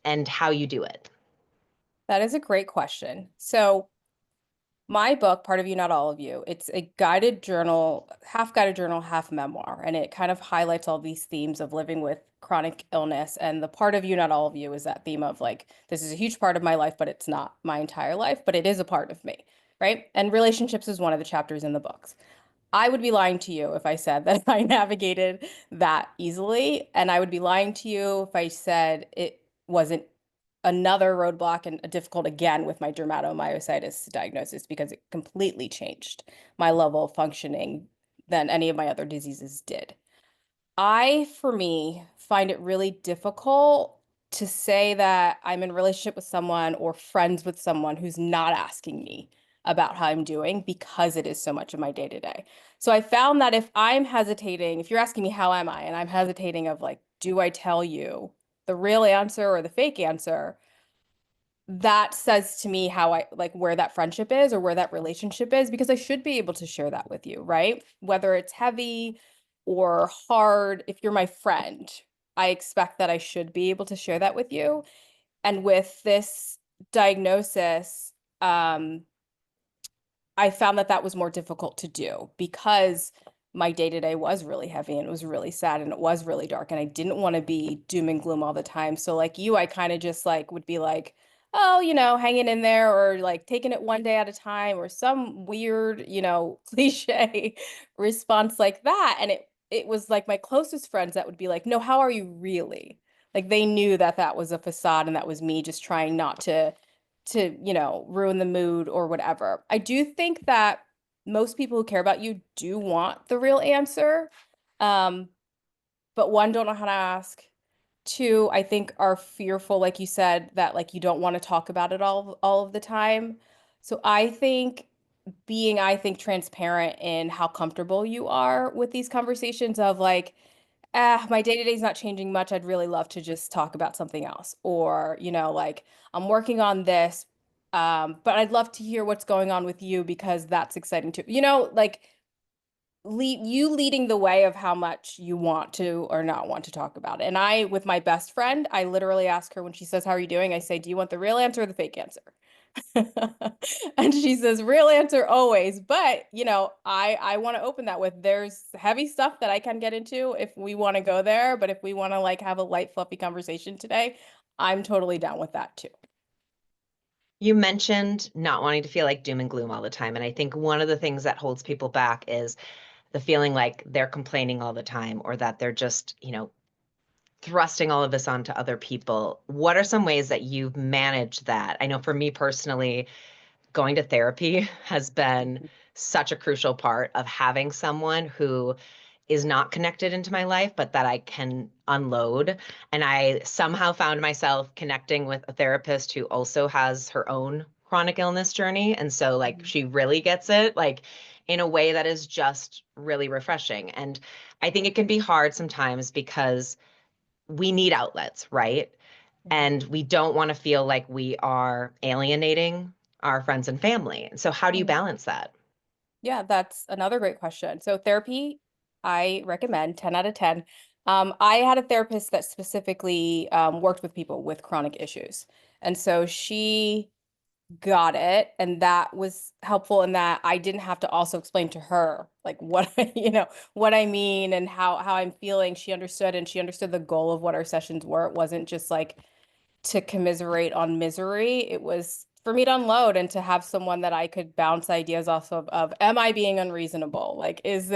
Speaker 2: and how you do it.
Speaker 3: That is a great question. So my book, Part of You, Not All of You, it's a guided journal, half memoir, and it kind of highlights all these themes of living with chronic illness. And the part of you, not all of you, is that theme of like, this is a huge part of my life, but it's not my entire life, but it is a part of me, right? And relationships is one of the chapters in the books. I would be lying to you if I said that I navigated that easily. And I would be lying to you if I said it wasn't another roadblock and difficult again with my dermatomyositis diagnosis because it completely changed my level of functioning than any of my other diseases did. For me, find it really difficult to say that I'm in a relationship with someone or friends with someone who's not asking me about how I'm doing because it is so much of my day to day. So I found that if I'm hesitating, if you're asking me how am I, and I'm hesitating of like, do I tell you the real answer or the fake answer? That says to me how I like where that friendship is or where that relationship is, because I should be able to share that with you, right? Whether it's heavy or hard, if you're my friend, I expect that I should be able to share that with you. And with this diagnosis, I found that that was more difficult to do because my day-to-day was really heavy and it was really sad and it was really dark and I didn't want to be doom and gloom all the time. So like you, I kind of just like would be like, oh, hanging in there or like taking it one day at a time or some weird, cliche response like that. And it was like my closest friends that would be like, no, how are you really? Like they knew that that was a facade and that was me just trying not to, ruin the mood or whatever. I do think that most people who care about you do want the real answer. Um, but one, don't know how to ask. Two, I think are fearful, like you said, that like you don't want to talk about it all of the time. So I think transparent in how comfortable you are with these conversations of like, my day-to-day is not changing much. I'd really love to just talk about something else. Or, like I'm working on this, but I'd love to hear what's going on with you because that's exciting too. Like leading the way of how much you want to or not want to talk about it. And I, with my best friend, I literally ask her when she says, "How are you doing?" I say, "Do you want the real answer or the fake answer?" And she says, "Real answer always." But, I want to open that with there's heavy stuff that I can get into if we want to go there. But if we want to like have a light, fluffy conversation today, I'm totally down with that too.
Speaker 2: You mentioned not wanting to feel like doom and gloom all the time. And I think one of the things that holds people back is the feeling like they're complaining all the time or that they're just, thrusting all of this onto other people. What are some ways that you've managed that? I know for me personally, going to therapy has been such a crucial part of having someone who is not connected into my life, but that I can unload. And I somehow found myself connecting with a therapist who also has her own chronic illness journey. And so, like, she really gets it, like, in a way that is just really refreshing. And I think it can be hard sometimes because we need outlets, right? And we don't want to feel like we are alienating our friends and family. So, how do you
Speaker 3: Mhm.
Speaker 2: balance that?
Speaker 3: Yeah, that's another great question. So therapy, I recommend 10 out of 10. I had a therapist that specifically worked with people with chronic issues. And so she got it. And that was helpful in that I didn't have to also explain to her like what what I mean and how I'm feeling. She understood and she understood the goal of what our sessions were. It wasn't just like to commiserate on misery. It was for me to unload and to have someone that I could bounce ideas off of am I being unreasonable? Like, is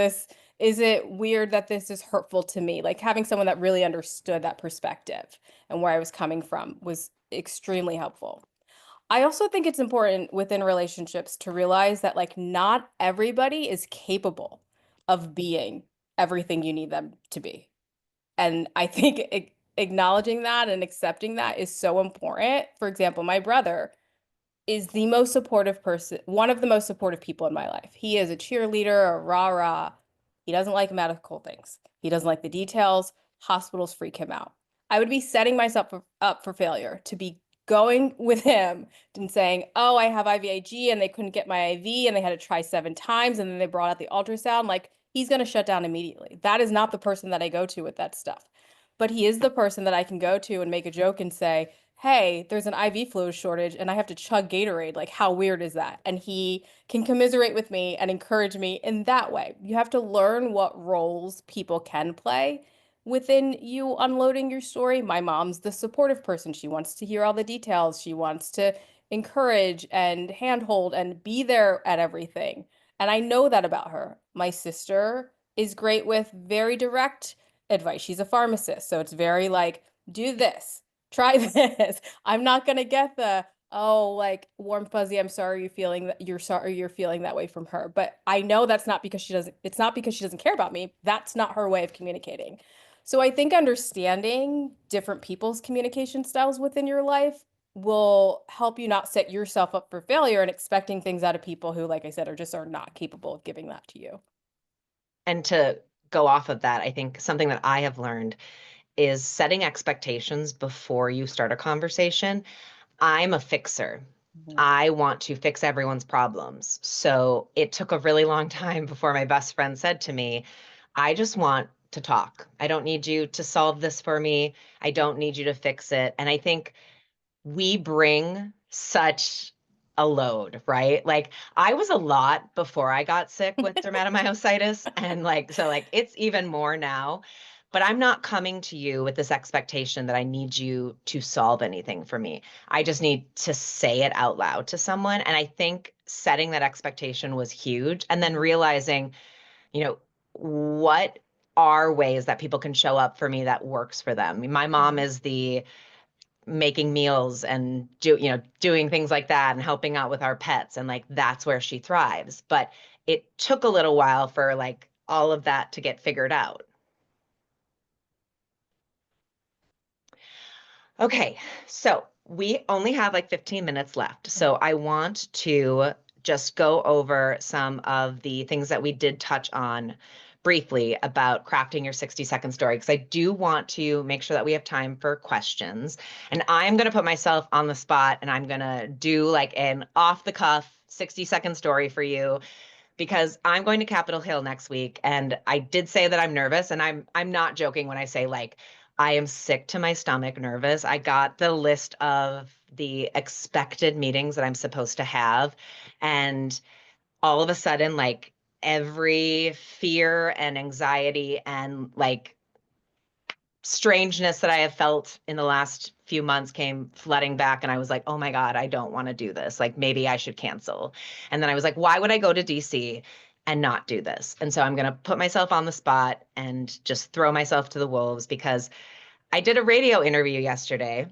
Speaker 3: it weird that this is hurtful to me? Like having someone that really understood that perspective and where I was coming from was extremely helpful. I also think it's important within relationships to realize that like not everybody is capable of being everything you need them to be. And I think acknowledging that and accepting that is so important. For example, my brother is the most supportive person, one of the most supportive people in my life. He is a cheerleader, a rah-rah. He doesn't like medical things. He doesn't like the details. Hospitals freak him out. I would be setting myself up for failure to be going with him and saying, "Oh, I have IVIG and they couldn't get my IV and they had to try 7 times and then they brought out the ultrasound." Like he's going to shut down immediately. That is not the person that I go to with that stuff. But he is the person that I can go to and make a joke and say, "Hey, there's an IV fluid shortage and I have to chug Gatorade. Like, how weird is that?" And he can commiserate with me and encourage me in that way. You have to learn what roles people can play within you unloading your story. My mom's the supportive person. She wants to hear all the details. She wants to encourage and handhold and be there at everything. And I know that about her. My sister is great with very direct advice. She's a pharmacist, so it's very like, do this, try this. I'm not gonna get the, oh, like warm fuzzy, I'm sorry you're sorry you're feeling that way from her. But I know that's not because it's not because she doesn't care about me. That's not her way of communicating. So I think understanding different people's communication styles within your life will help you not set yourself up for failure and expecting things out of people who, like I said, are not capable of giving that to you.
Speaker 2: And to go off of that, I think something that I have learned is setting expectations before you start a conversation. I'm a fixer.
Speaker 3: Mhm.
Speaker 2: I want to fix everyone's problems. So it took a really long time before my best friend said to me, I just want to talk. I don't need you to solve this for me. I don't need you to fix it. And I think we bring such a load, right? Like I was a lot before I got sick with dermatomyositis and so it's even more now. But I'm not coming to you with this expectation that I need you to solve anything for me. I just need to say it out loud to someone. And I think setting that expectation was huge. And then realizing, what are ways that people can show up for me that works for them. My mom is the making meals and doing things like that and helping out with our pets, and that's where she thrives. But it took a little while for all of that to get figured out. Okay, so we only have 15 minutes left. So I want to just go over some of the things that we did touch on briefly about crafting your 60-second story, because I do want to make sure that we have time for questions. And I'm going to put myself on the spot and I'm going to do an off the cuff 60-second story for you, because I'm going to Capitol Hill next week. And I did say that I'm nervous, and I'm not joking when I say I am sick to my stomach nervous. I got the list of the expected meetings that I'm supposed to have. And all of a sudden, every fear and anxiety and strangeness that I have felt in the last few months came flooding back. And I was like, oh my God, I don't want to do this. Maybe I should cancel. And then I was like, why would I go to DC and not do this? And so I'm going to put myself on the spot and just throw myself to the wolves, because I did a radio interview yesterday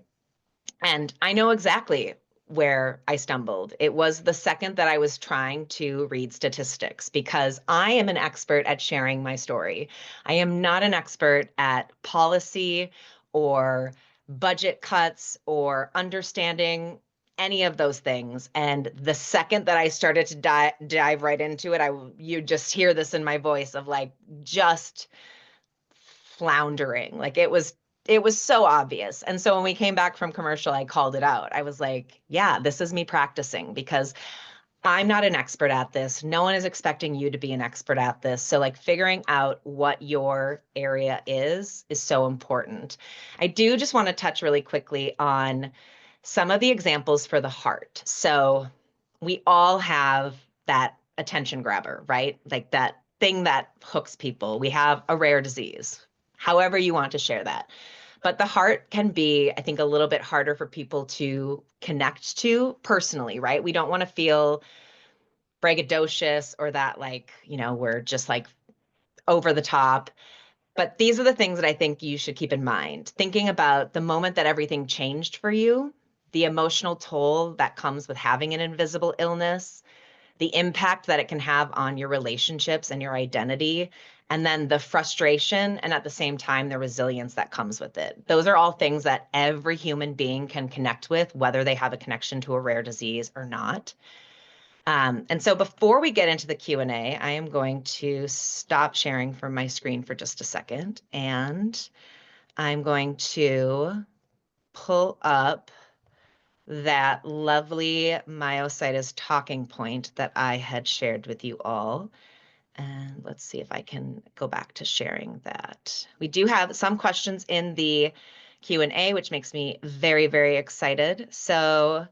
Speaker 2: and I know exactly where I stumbled. It was the second that I was trying to read statistics, because I am an expert at sharing my story. I am not an expert at policy or budget cuts or understanding any of those things. And the second that I started to dive right into it, you just hear this in my voice of just floundering. It was so obvious. And so when we came back from commercial, I called it out. I was like, yeah, this is me practicing, because I'm not an expert at this. No one is expecting you to be an expert at this. So figuring out what your area is so important. I do just want to touch really quickly on some of the examples for the heart. So we all have that attention grabber, right? That thing that hooks people. We have a rare disease, however you want to share that. But the heart can be, I think, a little bit harder for people to connect to personally, right? We don't want to feel braggadocious or that we're just over the top. But these are the things that I think you should keep in mind. Thinking about the moment that everything changed for you, the emotional toll that comes with having an invisible illness, the impact that it can have on your relationships and your identity, and then the frustration and at the same time, the resilience that comes with it. Those are all things that every human being can connect with, whether they have a connection to a rare disease or not. And so before we get into the Q&A, I am going to stop sharing from my screen for just a second, and I'm going to pull up that lovely myositis talking point that I had shared with you all. And let's see if I can go back to sharing that. We do have some questions in the Q&A, which makes me very, very excited. So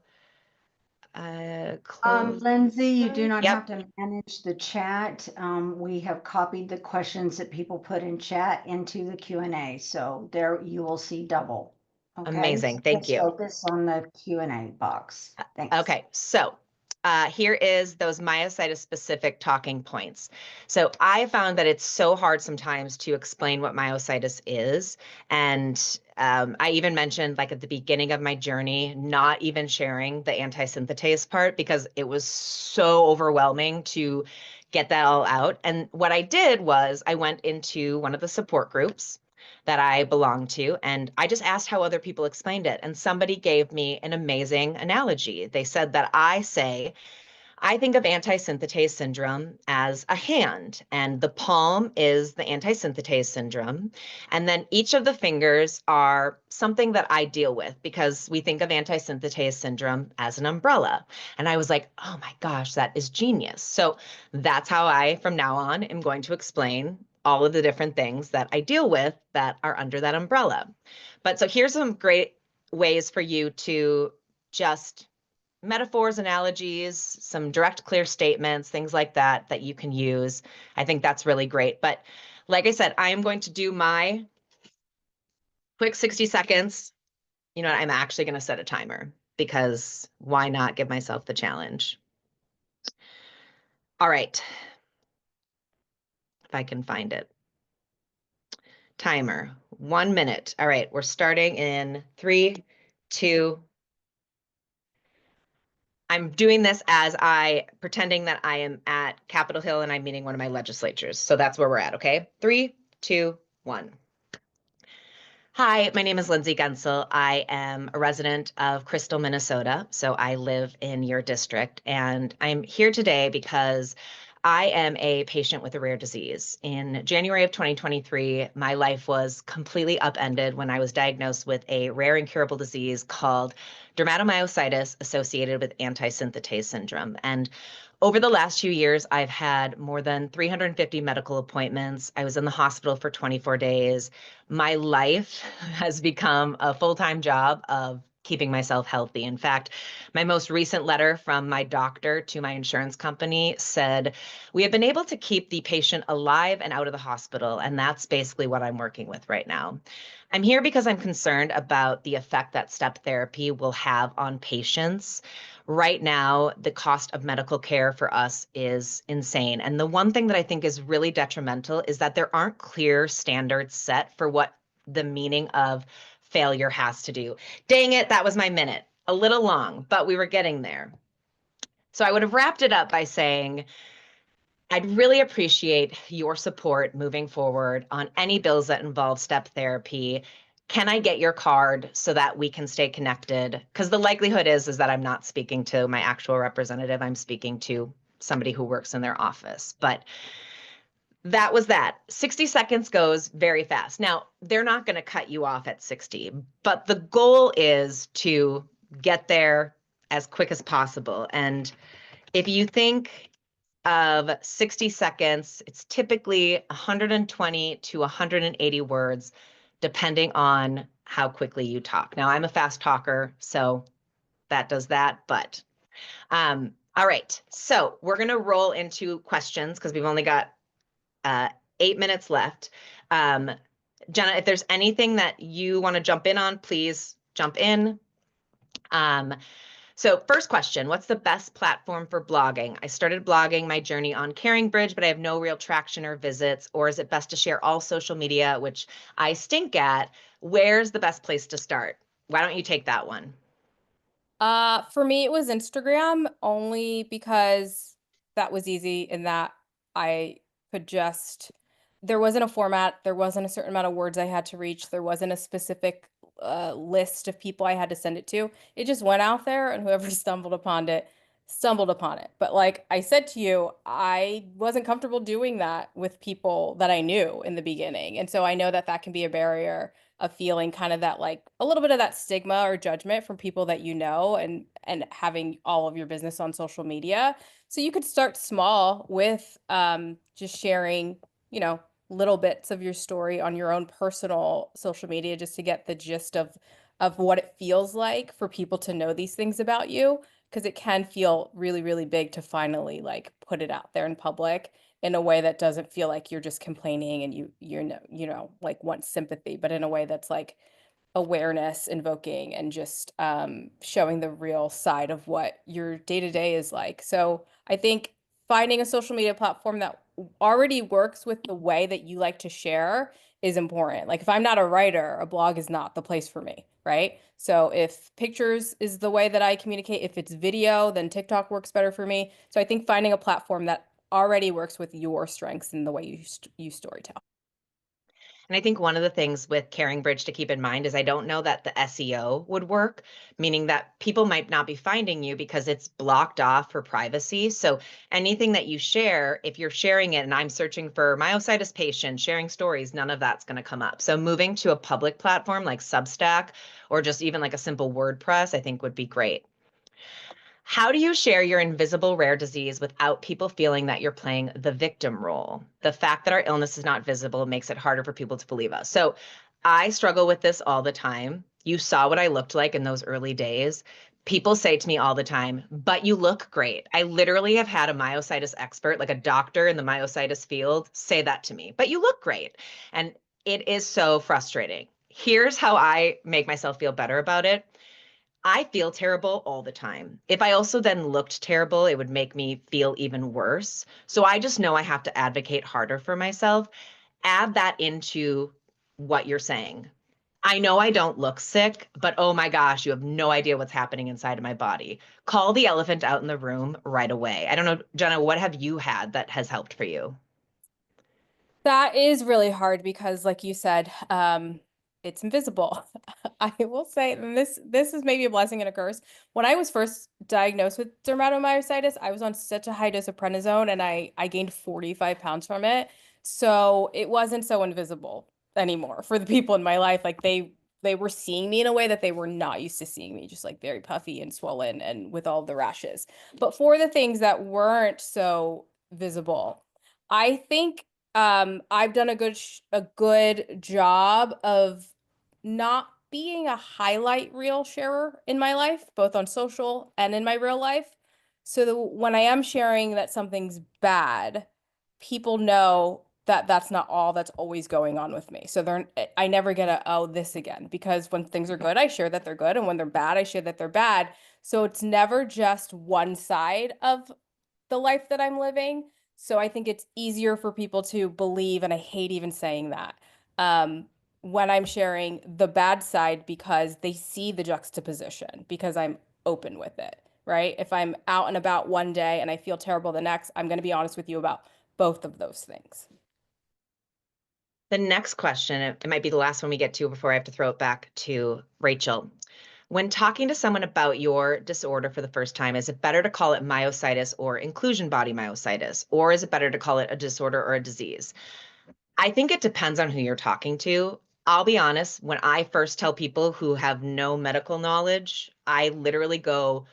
Speaker 1: Lindsay, you do not have
Speaker 2: Yep.
Speaker 1: to manage the chat. We have copied the questions that people put in chat into the Q&A. So there you will see double. Okay.
Speaker 2: Amazing. Thank you.
Speaker 1: Focus on the Q&A box. Thanks.
Speaker 2: Okay. So here is those myositis specific talking points. So I found that it's so hard sometimes to explain what myositis is. And I even mentioned at the beginning of my journey, not even sharing the antisynthetase part, because it was so overwhelming to get that all out. And what I did was I went into one of the support groups that I belong to, and I just asked how other people explained it. And somebody gave me an amazing analogy. They said that I think of antisynthetase syndrome as a hand, and the palm is the antisynthetase syndrome. And then each of the fingers are something that I deal with, because we think of antisynthetase syndrome as an umbrella. And I was like, oh my gosh, that is genius. So that's how I, from now on, am going to explain all of the different things that I deal with that are under that umbrella. But so here's some great ways for you to just metaphors, analogies, some direct, clear statements, things like that that you can use. I think that's really great. But like I said, I am going to do my quick 60 seconds. You know what? I'm actually going to set a timer because why not give myself the challenge? All right. If I can find it. Timer, 1 minute. All right, we're starting in 3, 2. I'm doing this as pretending that I am at Capitol Hill and I'm meeting one of my legislatures. So that's where we're at, okay? 3, 2, 1. Hi, my name is Lindsay Guentzel. I am a resident of Crystal, Minnesota. So I live in your district. And I'm here today because I am a patient with a rare disease. In January of 2023, my life was completely upended when I was diagnosed with a rare incurable disease called dermatomyositis associated with antisynthetase syndrome. And over the last few years, I've had more than 350 medical appointments. I was in the hospital for 24 days. My life has become a full-time job of keeping myself healthy. In fact, my most recent letter from my doctor to my insurance company said, we have been able to keep the patient alive and out of the hospital. And that's basically what I'm working with right now. I'm here because I'm concerned about the effect that step therapy will have on patients. Right now, the cost of medical care for us is insane. And the one thing that I think is really detrimental is that there aren't clear standards set for what the meaning of failure has to do. Dang it, that was my minute. A little long, but we were getting there. So I would have wrapped it up by saying, I'd really appreciate your support moving forward on any bills that involve step therapy. Can I get your card so that we can stay connected? Because the likelihood is that I'm not speaking to my actual representative. I'm speaking to somebody who works in their office. But that was that. 60 seconds goes very fast. Now, they're not going to cut you off at 60, but the goal is to get there as quick as possible. And if you think of 60 seconds, it's typically 120 to 180 words, depending on how quickly you talk. Now, I'm a fast talker, so that does that, but all right. So we're going to roll into questions because we've only got 8 minutes left. Jenna, if there's anything that you want to jump in on, please jump in. So first question, what's the best platform for blogging? I started blogging my journey on CaringBridge, but I have no real traction or visits. Or is it best to share all social media, which I stink at? Where's the best place to start? Why don't you take that one?
Speaker 3: For me, it was Instagram only because that was easy and that I could just, there wasn't a format, there wasn't a certain amount of words I had to reach, there wasn't a specific list of people I had to send it to. It just went out there and whoever stumbled upon it, stumbled upon it. But like I said to you, I wasn't comfortable doing that with people that I knew in the beginning. And so I know that that can be a barrier of feeling kind of that like a little bit of that stigma or judgment from people that you know and having all of your business on social media. So you could start small with just sharing, you know, little bits of your story on your own personal social media just to get the gist of what it feels like for people to know these things about you, because it can feel really, really big to finally like put it out there in public in a way that doesn't feel like you're just complaining and you like want sympathy, but in a way that's like awareness invoking and just showing the real side of what your day to day is like. So I think finding a social media platform that already works with the way that you like to share is important. Like if I'm not a writer, a blog is not the place for me, right? So if pictures is the way that I communicate, if it's video, then TikTok works better for me. So I think finding a platform that already works with your strengths and the way you storytell.
Speaker 2: And I think one of the things with CaringBridge to keep in mind is I don't know that the SEO would work, meaning that people might not be finding you because it's blocked off for privacy. So anything that you share, if you're sharing it and I'm searching for myositis patient, sharing stories, none of that's going to come up. So moving to a public platform like Substack or just even like a simple WordPress, I think would be great. How do you share your invisible rare disease without people feeling that you're playing the victim role? The fact that our illness is not visible makes it harder for people to believe us. So I struggle with this all the time. You saw what I looked like in those early days. People say to me all the time, but you look great. I literally have had a myositis expert, like a doctor in the myositis field, say that to me, but you look great. And it is so frustrating. Here's how I make myself feel better about it. I feel terrible all the time. If I also then looked terrible, it would make me feel even worse. So I just know I have to advocate harder for myself. Add that into what you're saying. I know I don't look sick, but oh my gosh, you have no idea what's happening inside of my body. Call the elephant out in the room right away. I don't know, Jenna, what have you had that has helped for you?
Speaker 3: That is really hard because, like you said, it's invisible. I will say, and this is maybe a blessing and a curse. When I was first diagnosed with dermatomyositis, I was on such a high dose of prednisone, and I gained 45 pounds from it. So it wasn't so invisible anymore for the people in my life. Like they were seeing me in a way that they were not used to seeing me, just like very puffy and swollen and with all the rashes. But for the things that weren't so visible, I think I've done a good job of not being a highlight reel sharer in my life, both on social and in my real life. So that when I am sharing that something's bad, people know that that's not all that's always going on with me. So I never get a, oh, this again, because when things are good, I share that they're good, and when they're bad, I share that they're bad. So it's never just one side of the life that I'm living. So I think it's easier for people to believe, and I hate even saying that, um, when I'm sharing the bad side, because they see the juxtaposition, because I'm open with it, right? If I'm out and about one day and I feel terrible the next, I'm going to be honest with you about both of those things.
Speaker 2: The next question, it might be the last one we get to before I have to throw it back to Rachel. When talking to someone about your disorder for the first time, is it better to call it myositis or inclusion body myositis? Or is it better to call it a disorder or a disease? I think it depends on who you're talking to. I'll be honest, when I first tell people who have no medical knowledge, I literally go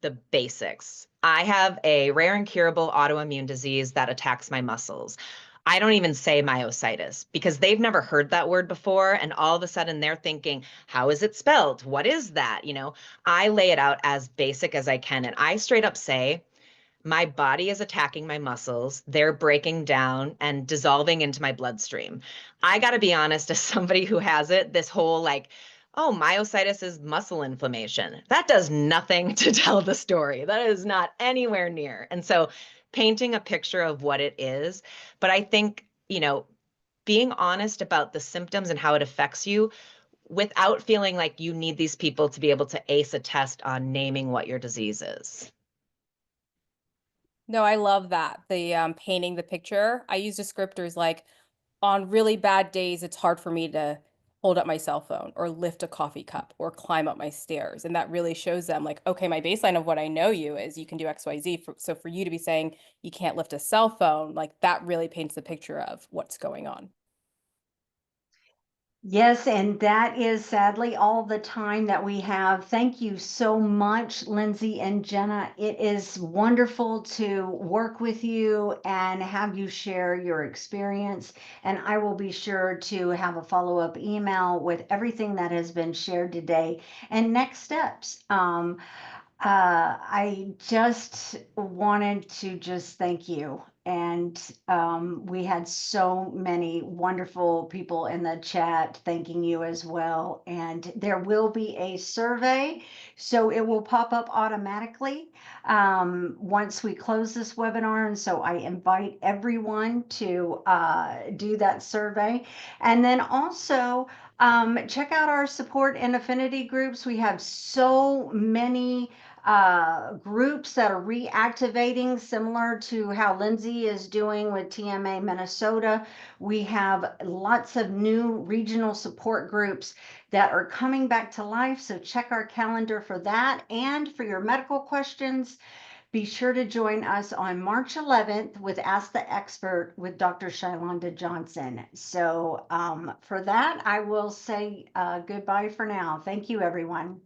Speaker 2: the basics. I have a rare and curable autoimmune disease that attacks my muscles. I don't even say myositis because they've never heard that word before. And all of a sudden they're thinking, how is it spelled? What is that? I lay it out as basic as I can. And I straight up say, my body is attacking my muscles. They're breaking down and dissolving into my bloodstream. I got to be honest, as somebody who has it, this whole like, oh, myositis is muscle inflammation. That does nothing to tell the story. That is not anywhere near. And so painting a picture of what it is. But I think, being honest about the symptoms and how it affects you without feeling like you need these people to be able to ace a test on naming what your disease is.
Speaker 3: No, I love that. The painting the picture. I use descriptors like, on really bad days, it's hard for me to hold up my cell phone or lift a coffee cup or climb up my stairs. And that really shows them like, okay, my baseline of what I know you is you can do XYZ. So for you to be saying you can't lift a cell phone, like that really paints the picture of what's going on.
Speaker 1: Yes, and that is sadly all the time that we have. Thank you so much, Lindsay and Jenna. It is wonderful to work with you and have you share your experience. And I will be sure to have a follow-up email with everything that has been shared today and next steps. I just wanted to just thank you. And we had so many wonderful people in the chat thanking you as well. And there will be a survey, so it will pop up automatically once we close this webinar. And so I invite everyone to do that survey. And then also check out our support and affinity groups. We have so many groups that are reactivating, similar to how Lindsay is doing with TMA Minnesota. We have lots of new regional support groups that are coming back to life. So check our calendar for that. And for your medical questions, be sure to join us on March 11th with Ask the Expert with Dr. Shailanda Johnson. So for that, I will say goodbye for now. Thank you, everyone.